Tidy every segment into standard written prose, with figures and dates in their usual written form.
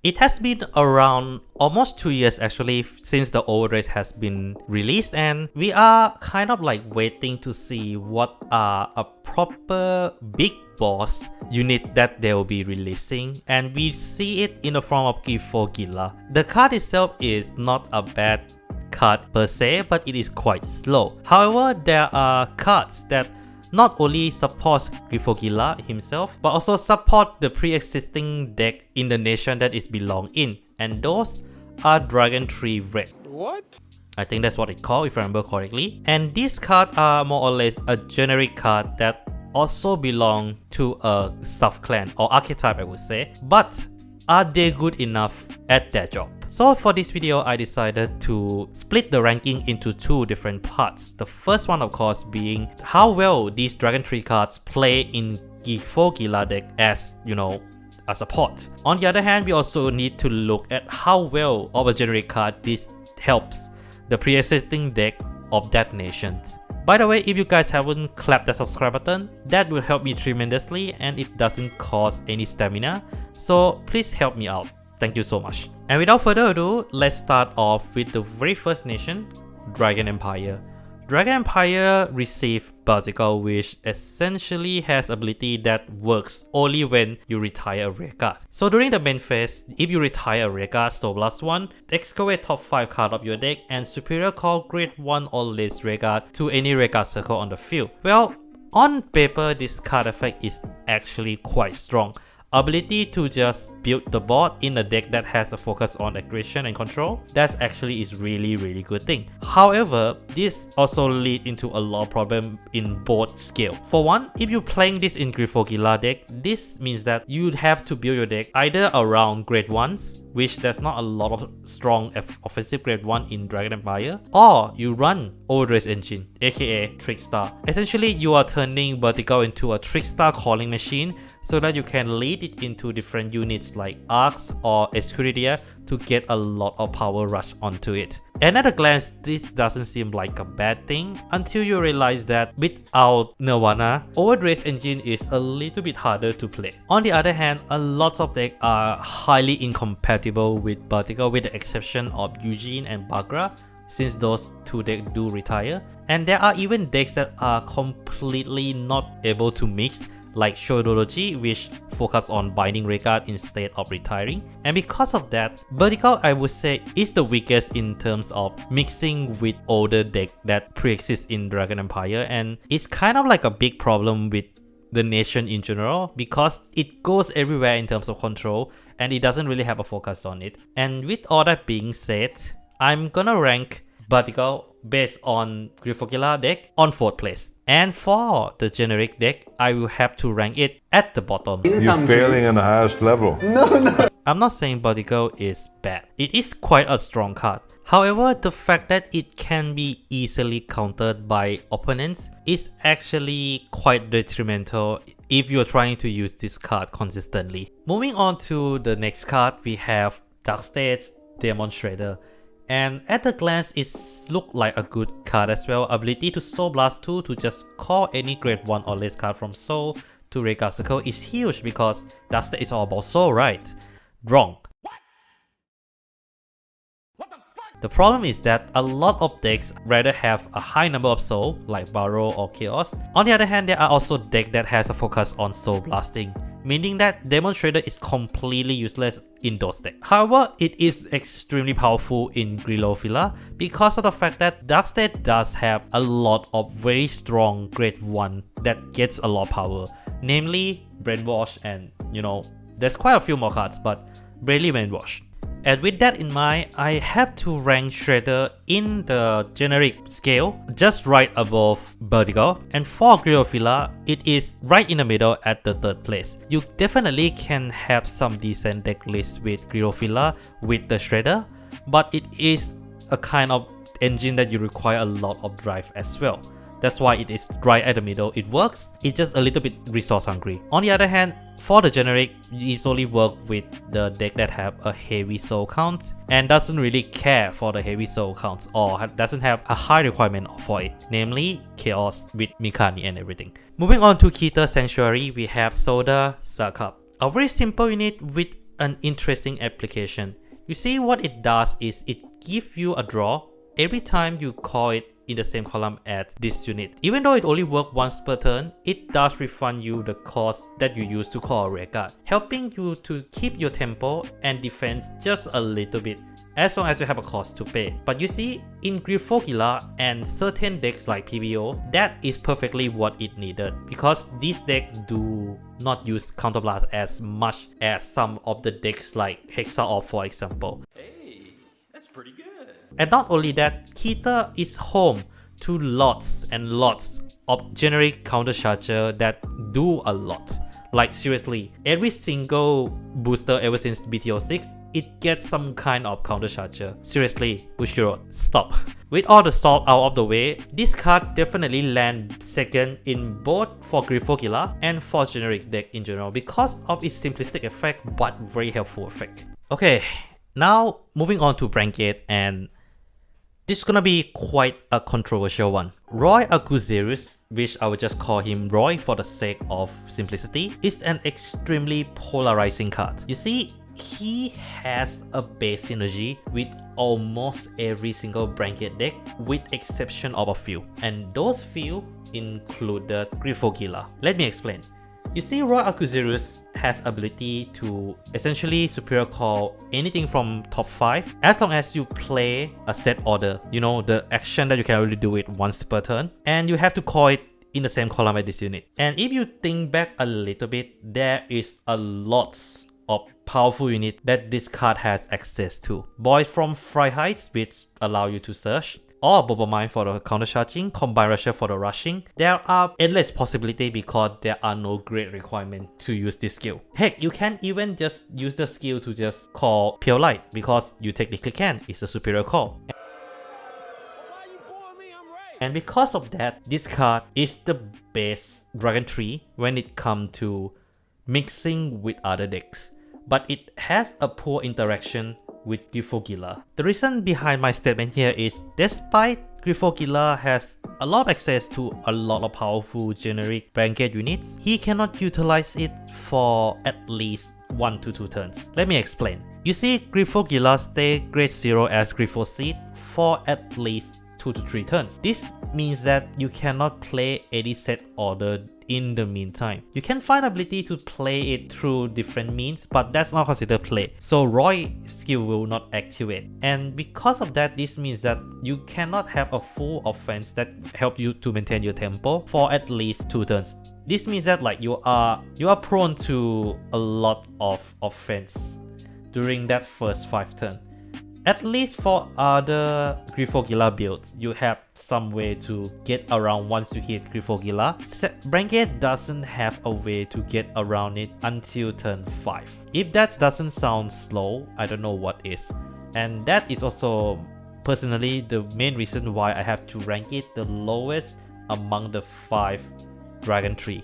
It has been around almost 2 years actually since the old race has been released, and we are kind of like waiting to see what are a proper big boss unit that they will be releasing, and we see it in the form of Griphogila. The card itself is not a bad card per se, but it is quite slow. However, there are cards that not only support Griphogila himself, but also support the pre-existing deck in the nation that it belongs in, and those are Dragontree Wretches. What? I think that's what it's called if I remember correctly. And these cards are more or less a generic card that also belong to a sub-clan or archetype, I would say. But are they good enough at their job? So for this video, I decided to split the ranking into two different parts. The first one, of course, being how well these Dragontree cards play in Griphogila deck as, you know, a support. On the other hand, we also need to look at how well of a generic card this helps the pre-existing deck of that nation. By the way, if you guys haven't clapped the subscribe button, that will help me tremendously and it doesn't cost any stamina, so please help me out. Thank you so much. And without further ado, let's start off with the very first nation, Dragon Empire. Dragon Empire received Vertical, which essentially has ability that works only when you retire a rare card. So during the main phase, if you retire a rare card, so plus 1, excavate top 5 card of your deck and superior call grade 1 or less rare card to any rare card circle on the field. Well, on paper, this card effect is actually quite strong. Ability to just build the board in a deck that has a focus on aggression and control, that actually is really good thing. However, this also lead into a lot of problem in board scale. For one, if you're playing this in Griphogila deck, this means that you'd have to build your deck either around grade 1s, which there's not a lot of strong offensive grade 1 in Dragon Empire, or you run Overdress Engine, aka Trickstar. Essentially, you are turning Vertical into a Trickstar calling machine so that you can lead it into different units like Arcs or Escuridea to get a lot of power rush onto it. And at a glance, this doesn't seem like a bad thing until you realize that without Nirvana, Overdress Engine is a little bit harder to play. On the other hand, a lot of decks are highly incompatible with Vertical with the exception of Eugene and Bagra, since those two decks do retire. And there are even decks that are completely not able to mix, like Shodology, which focus on binding rare card instead of retiring. And because of that, Vertical, I would say, is the weakest in terms of mixing with older deck that pre-exist in Dragon Empire, and it's kind of like a big problem with the nation in general because it goes everywhere in terms of control and it doesn't really have a focus on it. And with all that being said, I'm gonna rank Vertical based on Griphogila deck on 4th place. And for the generic deck, I will have to rank it at the bottom. You're failing on the highest level. No. I'm not saying Vertical is bad. It is quite a strong card. However, the fact that it can be easily countered by opponents is actually quite detrimental if you're trying to use this card consistently. Moving on to the next card, we have Dark State's Demon Shredder. And at a glance, it looks like a good card as well. Ability to Soul Blast 2 to just call any grade 1 or less card from Soul to rare card circle is huge because Dark State is all about Soul, right? Wrong. The problem is that a lot of decks rather have a high number of soul, like Barrow or Chaos. On the other hand, there are also decks that has a focus on soul blasting, meaning that Demon Shredder is completely useless in those decks. However, it is extremely powerful in Griphogila because of the fact that Darkstate does have a lot of very strong grade 1 that gets a lot of power, namely Brainwash, and you know, there's quite a few more cards, but barely Brainwash. And with that in mind, I have to rank Shredder in the generic scale just right above Vertical, and for Griphogila, it is right in the middle at the 3rd place. You definitely can have some decent deck lists with Griphogila with the Shredder, but it is a kind of engine that you require a lot of drive as well. That's why it is right at the middle. It works, it's just a little bit resource hungry. On the other hand, for the generic, you easily work with the deck that have a heavy soul count and doesn't really care for the heavy soul counts or doesn't have a high requirement for it, namely Chaos with Mikani and everything. Moving on to Keter Sanctuary, we have Soda Zakap, a very simple unit with an interesting application. You see, what it does is it gives you a draw every time you call it in the same column as this unit. Even though it only works once per turn, it does refund you the cost that you use to call a rear guard, helping you to keep your tempo and defense just a little bit, as long as you have a cost to pay. But you see, in Griphogila and certain decks like PBO, that is perfectly what it needed, because these decks do not use counterblast as much as some of the decks like Hexa, for example. Hey, that's pretty good. And not only that, Kita is home to lots and lots of generic countercharger that do a lot. Like seriously, every single booster ever since BTO6, it gets some kind of countercharger. Seriously, Bushiro, stop. With all the salt out of the way, this card definitely lands second in both for Griphogila and for generic deck in general because of its simplistic effect but very helpful effect. Okay, now moving on to Vanguard, and this is gonna be quite a controversial one. Roy Aguzerus, which I will just call him Roy for the sake of simplicity, is an extremely polarizing card. You see, he has a base synergy with almost every single Vanguard deck with exception of a few, and those few included Griphogila. Let me explain. You see, Roy Aguzerus has ability to essentially superior call anything from top 5 as long as you play a set order. You know, the action that you can only do it once per turn, and you have to call it in the same column as this unit. And if you think back a little bit, there is a lot of powerful unit that this card has access to. Boys from Freiheit, which allow you to search, or Bubble Mine for the counter charging, Combine Rusher for the rushing. There are endless possibilities because there are no great requirement to use this skill. Heck, you can even just use the skill to just call Pure Light because you technically can. It's a superior call. And because of that, this card is the best Dragontree when it comes to mixing with other decks. But it has a poor interaction with Griphogila. The reason behind my statement here is, despite Griphogila has a lot of access to a lot of powerful generic Vanguard units, he cannot utilize it for at least 1 to 2 turns. Let me explain. You see, Griphogila stay grade 0 as Gryphoseed for at least 2 to 3 turns. This means that you cannot play any set order in the meantime. You can find ability to play it through different means, but that's not considered play. So Roy skill will not activate. And because of that, this means that you cannot have a full offense that help you to maintain your tempo for at least 2 turns. This means that like you are prone to a lot of offense during that first 5 turns. At least for other Griphogila builds, you have some way to get around once you hit Griphogila. Vanguard doesn't have a way to get around it until turn 5. If that doesn't sound slow, I don't know what is. And that is also personally the main reason why I have to rank it the lowest among the 5 Dragontree.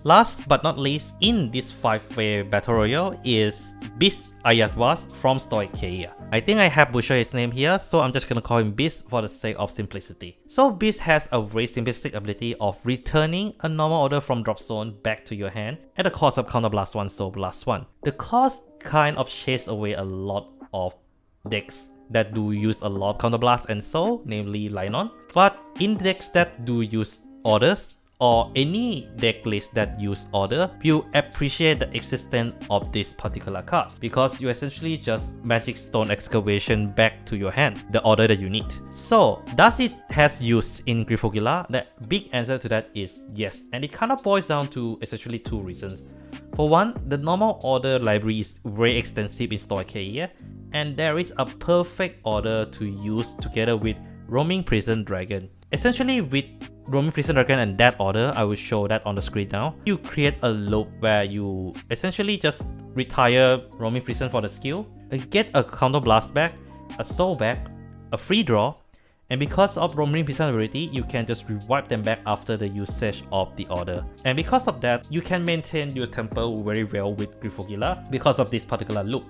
Last but not least in this 5-way battle royale is Beast Ayatwas from Stoic Keia. I think I have butchered his name here, so I'm just gonna call him Beast for the sake of simplicity. So Beast has a very simplistic ability of returning a normal order from drop zone back to your hand at the cost of counter blast 1, so blast 1. The cost kind of chase away a lot of decks that do use a lot of counter blast and so, namely Linon. But in decks that do use orders, or any deck list that use order, you appreciate the existence of this particular card because you essentially just magic stone excavation back to your hand, the order that you need. So does it has use in Griphogila? The big answer to that is yes, and it kind of boils down to essentially 2 reasons. For one, the normal order library is very extensive in Stoic Keia, and there is a perfect order to use together with Roaming Prison Dragon. Essentially with Roaming Prison Dragon and that order, I will show that on the screen now. You create a loop where you essentially just retire Roaming Prison for the skill, get a counter blast back, a soul back, a free draw, and because of Roaming Prison ability, you can just revive them back after the usage of the order. And because of that, you can maintain your tempo very well with Griphogila because of this particular loop.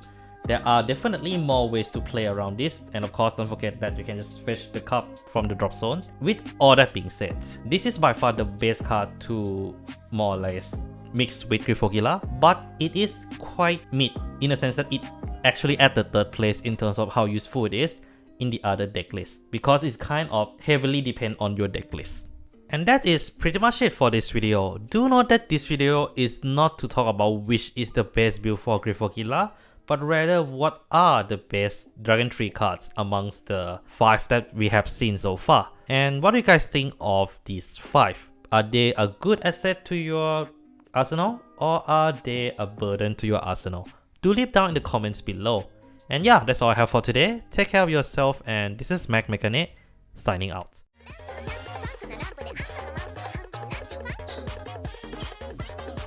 There are definitely more ways to play around this, and of course don't forget that you can just fetch the cup from the drop zone. With all that being said, this is by far the best card to more or less mixed with Griphogila, but it is quite mid in a sense that it actually at the third place in terms of how useful it is in the other deck list, because it's kind of heavily depend on your deck list. And that is pretty much it for this video. Do note that this video is not to talk about which is the best build for Griphogila, but rather what are the best Dragontree cards amongst the 5 that we have seen so far. And what do you guys think of these 5? Are they a good asset to your arsenal, or are they a burden to your arsenal? Do leave down in the comments below. And yeah, that's all I have for today. Take care of yourself, and this is McMegane signing out.